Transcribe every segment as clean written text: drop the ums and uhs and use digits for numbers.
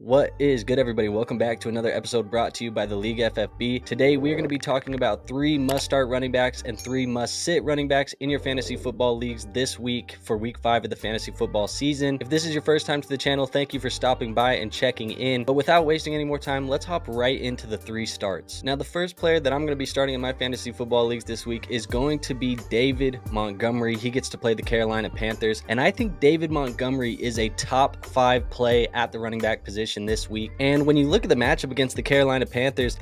What is good, everybody? Welcome back to another episode brought to you by the League FFB. Today, we are going to be talking about 3 must-start running backs and 3 must-sit running backs in your fantasy football leagues this week for week 5 of the fantasy football season. If this is your first time to the channel, thank you for stopping by and checking in. But without wasting any more time, let's hop right into the 3 starts. Now, the first player that I'm going to be starting in my fantasy football leagues this week is going to be David Montgomery. He gets to play the Carolina Panthers, and I think David Montgomery is a top 5 play at the running back position this week. And when you look at the matchup against the Carolina Panthers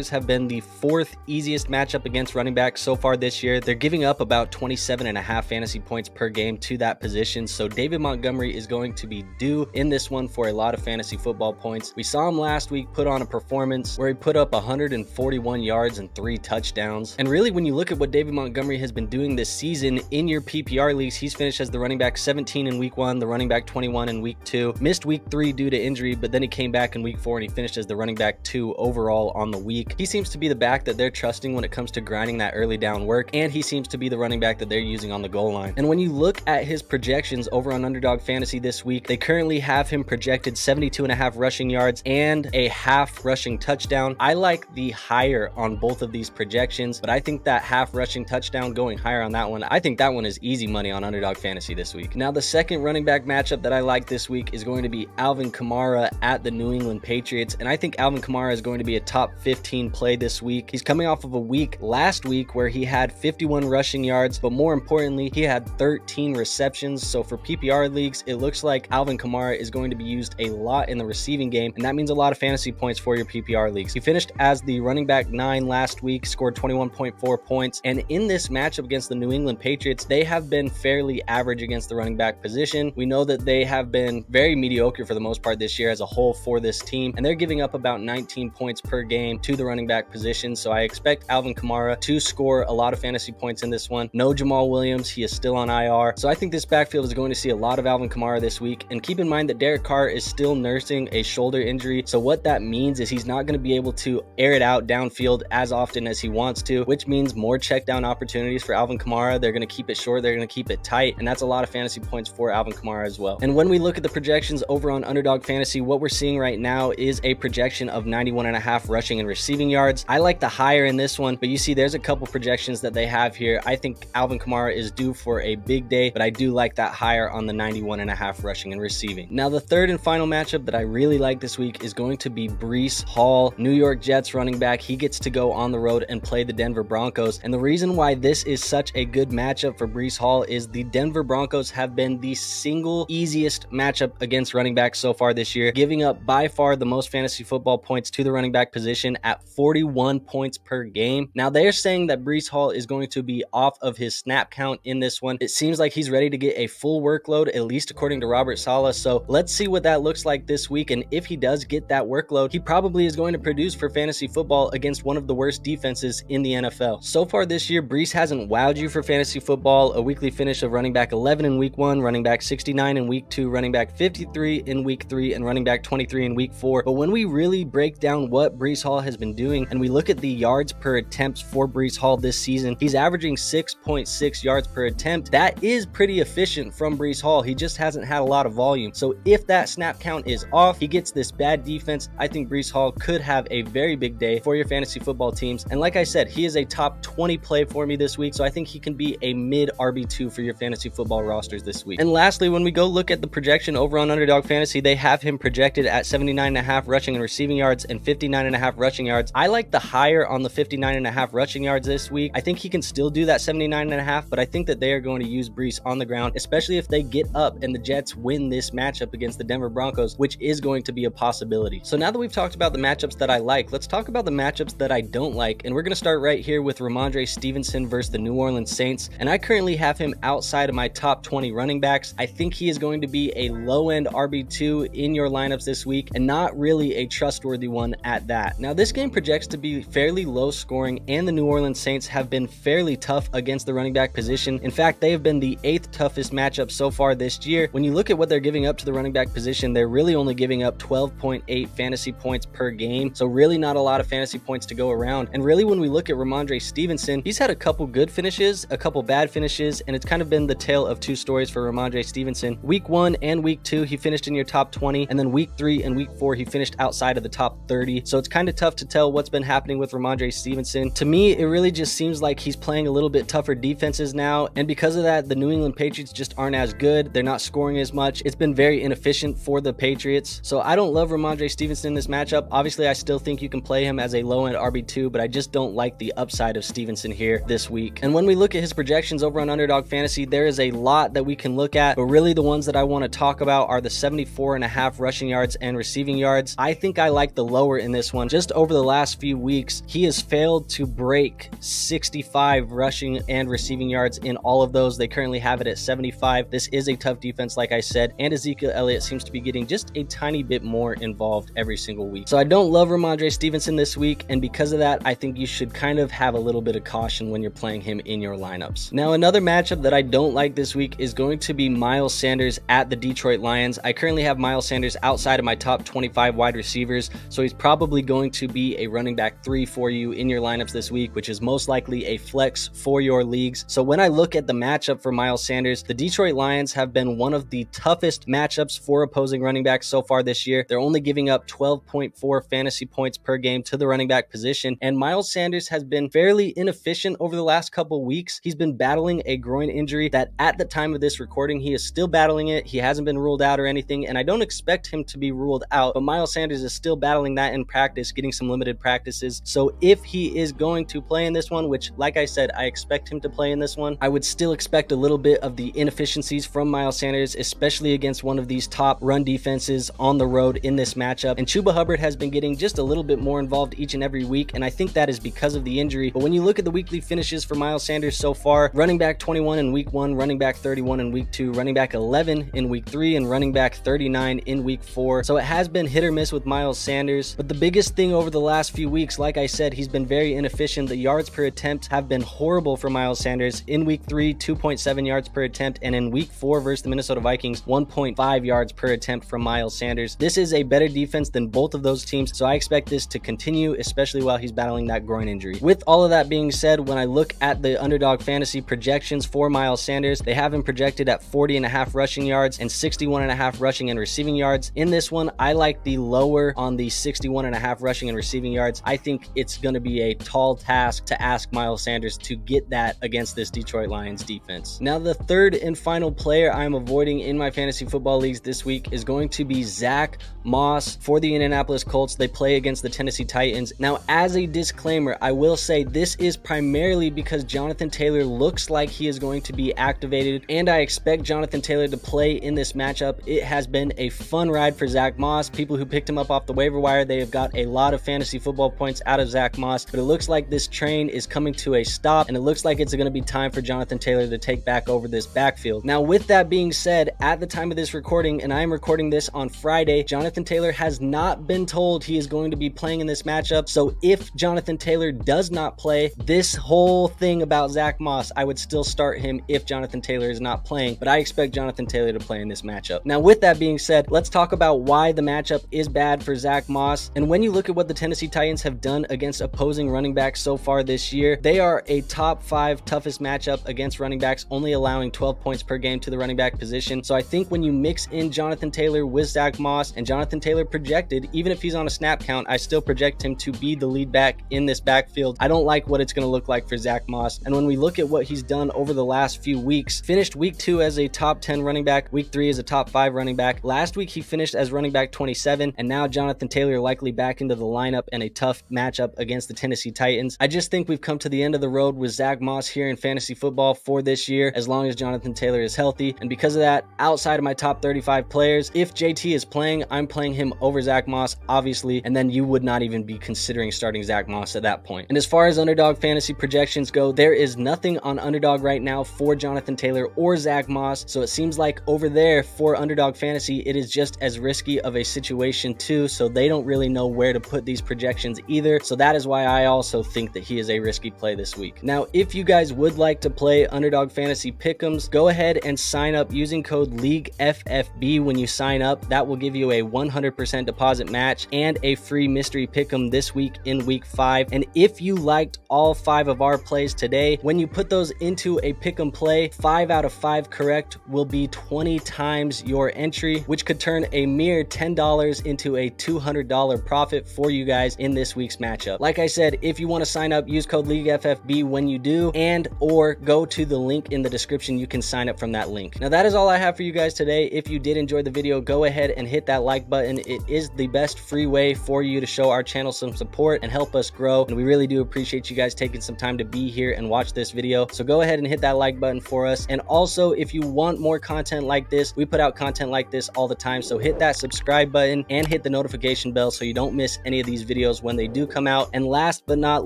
have been the 4th easiest matchup against running backs so far this year. They're giving up about 27.5 fantasy points per game to that position. So David Montgomery is going to be due in this one for a lot of fantasy football points. We saw him last week put on a performance where he put up 141 yards and 3 touchdowns. And really, when you look at what David Montgomery has been doing this season in your PPR leagues, he's finished as the running back 17 in week 1, the running back 21 in week 2, missed week 3 due to injury, but then he came back in week 4 and he finished as the running back 2 overall on the week. He seems to be the back that they're trusting when it comes to grinding that early down work, and he seems to be the running back that they're using on the goal line. And when you look at his projections over on Underdog Fantasy this week, they currently have him projected 72.5 rushing yards and a half rushing touchdown. I like the higher on both of these projections, but I think that half rushing touchdown, going higher on that one, I think that one is easy money on Underdog Fantasy this week. Now, the second running back matchup that I like this week is going to be Alvin Kamara at the New England Patriots, and I think Alvin Kamara is going to be a top 15 play this week. He's coming off of a week last week where he had 51 rushing yards, but more importantly, he had 13 receptions. So for PPR leagues, it looks like Alvin Kamara is going to be used a lot in the receiving game, and that means a lot of fantasy points for your PPR leagues. He finished as the running back 9 last week, scored 21.4 points, and in this matchup against the New England Patriots, they have been fairly average against the running back position. We know that they have been very mediocre for the most part this year as a whole for this team, and they're giving up about 19 points per game to the running back position. So I expect Alvin Kamara to score a lot of fantasy points in this one. No Jamal Williams, he is still on IR. So I think this backfield is going to see a lot of Alvin Kamara this week. And keep in mind that Derek Carr is still nursing a shoulder injury. So what that means is he's not going to be able to air it out downfield as often as he wants to, which means more check down opportunities for Alvin Kamara. They're going to keep it short, they're going to keep it tight, and that's a lot of fantasy points for Alvin Kamara as well. And when we look at the projections over on Underdog Fantasy, what we're seeing right now is a projection of 91.5 rushing and receiving yards. I like the higher in this one, but you see there's a couple projections that they have here. I think Alvin Kamara is due for a big day, but I do like that higher on the 91.5 rushing and receiving. Now, the third and final matchup that I really like this week is going to be Breece Hall, New York Jets running back. He gets to go on the road and play the Denver Broncos, and the reason why this is such a good matchup for Breece Hall is the Denver Broncos have been the single easiest matchup against running backs so far this year, giving up by far the most fantasy football points to the running back position at 41 points per game. Now, they're saying that Breece Hall is going to be off of his snap count in this one. It seems like he's ready to get a full workload, at least according to Robert Saleh. So let's see what that looks like this week. And if he does get that workload, he probably is going to produce for fantasy football against one of the worst defenses in the NFL. So far this year, Breece hasn't wowed you for fantasy football. A weekly finish of running back 11 in week 1, running back 69 in week 2, running back 53 in week 3, and running back 23 in week 4. But when we really break down what Breece Hall has been doing and we look at the yards per attempt for Breece Hall this season, he's averaging 6.6 yards per attempt. That is pretty efficient from Breece Hall. He just hasn't had a lot of volume. So if that snap count is off, he gets this bad defense, I think Breece Hall could have a very big day for your fantasy football teams. And like I said, he is a top 20 play for me this week, so I think he can be a mid RB2 for your fantasy football rosters this week. And lastly, when we go look at the projection over on Underdog Fantasy, they have him projected at 79.5 rushing and receiving yards and 59.5 rushing yards. I like the higher on the 59.5 rushing yards this week. I think he can still do that 79.5, but I think that they are going to use Breece on the ground, especially if they get up and the Jets win this matchup against the Denver Broncos, which is going to be a possibility. So now that we've talked about the matchups that I like, let's talk about the matchups that I don't like. And we're going to start right here with Rhamondre Stevenson versus the New Orleans Saints. And I currently have him outside of my top 20 running backs. I think he is going to be a low-end RB2 in your lineups this week, and not really a trustworthy one at that. Now, this game projects to be fairly low scoring, and the New Orleans Saints have been fairly tough against the running back position. In fact, they have been the 8th toughest matchup so far this year. When you look at what they're giving up to the running back position, they're really only giving up 12.8 fantasy points per game. So really not a lot of fantasy points to go around. And really, when we look at Rhamondre Stevenson, he's had a couple good finishes, a couple bad finishes, and it's kind of been the tale of two stories for Rhamondre Stevenson. Week 1 and week 2, he finished in your top 20 20, and then week 3 and week 4 he finished outside of the top 30. So it's kind of tough to tell what's been happening with Rhamondre Stevenson. To me, it really just seems like he's playing a little bit tougher defenses now, and because of that, the New England Patriots just aren't as good. They're not scoring as much. It's been very inefficient for the Patriots. So I don't love Rhamondre Stevenson in this matchup. Obviously, I still think you can play him as a low-end RB2, but I just don't like the upside of Stevenson here this week. And when we look at his projections over on Underdog Fantasy, there is a lot that we can look at, but really the ones that I want to talk about are the 74.5 rushing yards and receiving yards. I think I like the lower in this one. Just over the last few weeks, he has failed to break 65 rushing and receiving yards in all of those. They currently have it at 75. This is a tough defense, like I said, and Ezekiel Elliott seems to be getting just a tiny bit more involved every single week. So I don't love Rhamondre Stevenson this week, and because of that, I think you should kind of have a little bit of caution when you're playing him in your lineups. Now, another matchup that I don't like this week is going to be Miles Sanders at the Detroit Lions. I currently have Miles Sanders outside of my top 25 wide receivers, so he's probably going to be a running back 3 for you in your lineups this week, which is most likely a flex for your leagues. So when I look at the matchup for Miles Sanders, the Detroit Lions have been one of the toughest matchups for opposing running backs so far this year. They're only giving up 12.4 fantasy points per game to the running back position, and Miles Sanders has been fairly inefficient over the last couple weeks. He's been battling a groin injury that at the time of this recording, he is still battling it. He hasn't been ruled out or anything, and I don't expect him to be ruled out, but Miles Sanders is still battling that in practice, getting some limited practices. So if he is going to play in this one, which like I said, I expect him to play in this one, I would still expect a little bit of the inefficiencies from Miles Sanders, especially against one of these top run defenses on the road in this matchup. And Chuba Hubbard has been getting just a little bit more involved each and every week, and I think that is because of the injury. But when you look at the weekly finishes for Miles Sanders so far, running back 21 in week 1, running back 31 in week 2, running back 11 in week 3, and running back 39 in week 4. So it has been hit or miss with Miles Sanders, but the biggest thing over the last few weeks, like I said, he's been very inefficient. The yards per attempt have been horrible for Miles Sanders. In week 3, 2.7 yards per attempt, and in week 4 versus the Minnesota Vikings, 1.5 yards per attempt from Miles Sanders. This is a better defense than both of those teams, so I expect this to continue, especially while he's battling that groin injury. With all of that being said, when I look at the Underdog Fantasy projections for Miles Sanders, they have him projected at 40.5 rushing yards and 61.5 rushing and receiving yards. In this one, I like the lower on the 61.5 rushing and receiving yards. I think it's going to be a tall task to ask Miles Sanders to get that against this Detroit Lions defense. Now, the third and final player I'm avoiding in my fantasy football leagues this week is going to be Zack Moss for the Indianapolis Colts. They play against the Tennessee Titans. Now, as a disclaimer, I will say this is primarily because Jonathan Taylor looks like he is going to be activated, and I expect Jonathan Taylor to play in this matchup. It has been a fun ride for Zack Moss. People who picked him up off the waiver wire, they have got a lot of fantasy football points out of Zack Moss, but it looks like this train is coming to a stop, and it looks like it's going to be time for Jonathan Taylor to take back over this backfield. Now, with that being said, at the time of this recording, and I am recording this on Friday, Jonathan Taylor has not been told he is going to be playing in this matchup. So if Jonathan Taylor does not play, this whole thing about Zack Moss, I would still start him if Jonathan Taylor is not playing, but I expect Jonathan Taylor to play in this matchup. Now, with that being said, let's talk about why the matchup is bad for Zack Moss. And when you look at what the Tennessee Titans have done against opposing running backs so far this year, they are a top 5 toughest matchup against running backs, only allowing 12 points per game to the running back position. So I think when you mix in Jonathan Taylor with Zack Moss, and Jonathan Taylor projected, even if he's on a snap count, I still project him to be the lead back in this backfield. I don't like what it's going to look like for Zack Moss. And when we look at what he's done over the last few weeks, finished week 2 as a top 10 running back, week 3 as a top 5 running back. Last week he finished as running back 27, and now Jonathan Taylor likely back into the lineup in a tough matchup against the Tennessee Titans. I just think we've come to the end of the road with Zack Moss here in fantasy football for this year, as long as Jonathan Taylor is healthy. And because of that, outside of my top 35 players, if JT is playing, I'm playing him over Zack Moss, obviously, and then you would not even be considering starting Zack Moss at that point. And as far as Underdog Fantasy projections go, there is nothing on Underdog right now for Jonathan Taylor or Zack Moss, so it seems like over there for Underdog Fantasy, it is just as risky of a situation too, so they don't really know where to put these projections either. So that is why I also think that he is a risky play this week. Now, if you guys would like to play Underdog Fantasy Pick'ems, go ahead and sign up using code League FFB when you sign up. That will give you a 100% deposit match and a free mystery pick'em this week in week 5. And if you liked all 5 of our plays today, when you put those into a pick'em play, 5 out of 5 correct will be 20 times your entry, which could turn turn a mere $10 into a $200 profit for you guys in this week's matchup. Like I said, if you want to sign up, use code League FFB when you do, and or go to the link in the description. You can sign up from that link. Now that is all I have for you guys today. If you did enjoy the video, go ahead and hit that like button. It is the best free way for you to show our channel some support and help us grow, and we really do appreciate you guys taking some time to be here and watch this video. So go ahead and hit that like button for us. And also, if you want more content like this, we put out content like this all the time, so hit that subscribe button and hit the notification bell so you don't miss any of these videos when they do come out. And last but not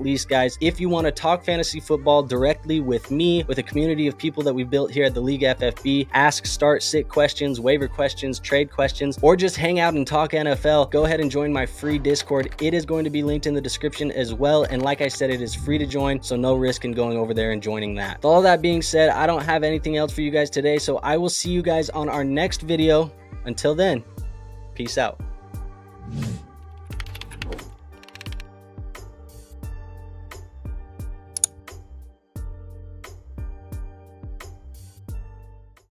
least, guys, if you want to talk fantasy football directly with me, with a community of people that we built here at the League FFB, ask start sit questions, waiver questions, trade questions, or just hang out and talk NFL, go ahead and join my free Discord. It is going to be linked in the description as well, and like I said, it is free to join, so no risk in going over there and joining that. With all that being said, I don't have anything else for you guys today, so I will see you guys on our next video. Until then, peace out.